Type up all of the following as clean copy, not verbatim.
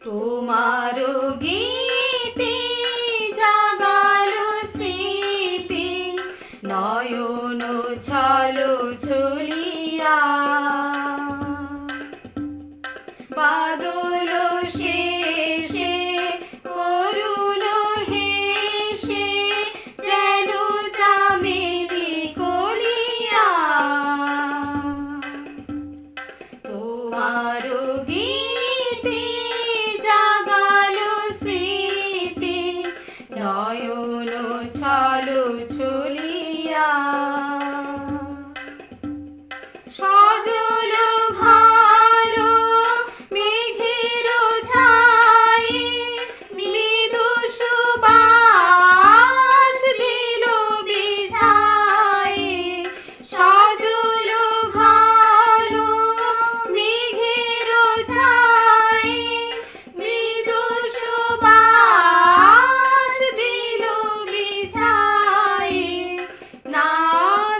তোমার গীতে জাগালো স্মৃতি, নয়ন ছলো ছলিয়া। বাদল শেষে করুণ হেসে যেন চামেলি কলিয়া। তোমার গীতে জাগালো স্মৃতি, নয়ন ছলো ছলিয়া। সজল ঘর মেঘের ছায়ে মৃদু সুবাস দিল বিছায়ে। সজল ঘর মেঘের ছায়ে মৃদু সুবাস দিল বিছায়ে। না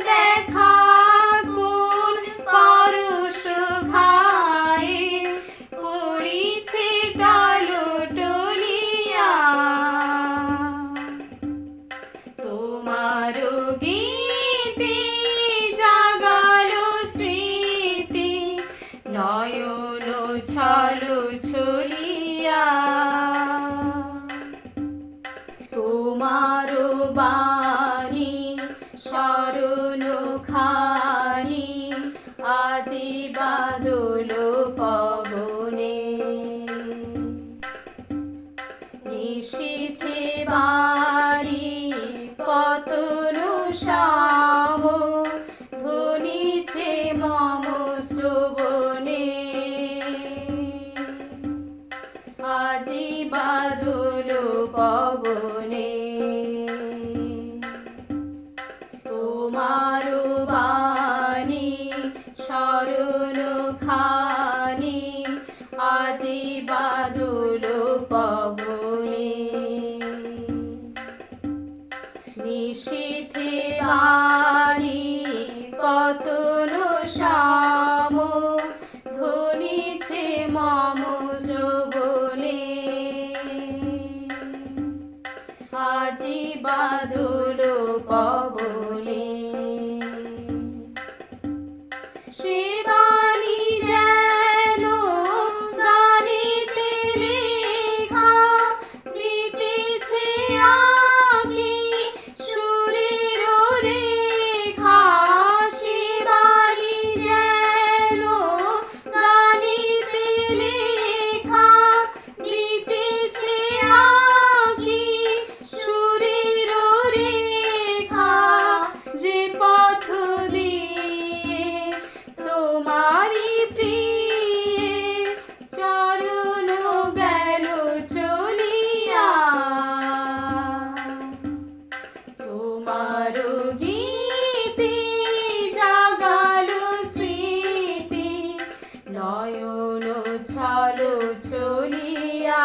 দেখা কোন পরশ ঘায়ে পড়িছে টলটলিয়া। তোমার গীতে জাগালো স্মৃতি, নয়ন ছলো ছলিয়া। তোমার বাণী শরণ খানি আজি বাদল পবনে। নিশীথে বাড়ি পতন শাম ধ্বনিছে মম শ্রবণে। আজি বাদল পবনে। তোমার বাণী শরণ খানি আজি বাদল পবনে। নিশীথে বাড়ি পতন শাম ধ্বনিছে মম শ্রবণে। আজি বাদল পবনে। সে বাণী যেন গানেতে লেখা দিতেছে আঁকি সুরের রেখা। সে বাণী যেন গানেতে লেখা দিতেছে আঁকি সুরের রেখা। যে পথ দিয়ে তোমারি প্রিয়ে চরণ গেল চলিয়া। তোমার গীতে জাগালো স্মৃতি, নয়ন ছলো ছলিয়া।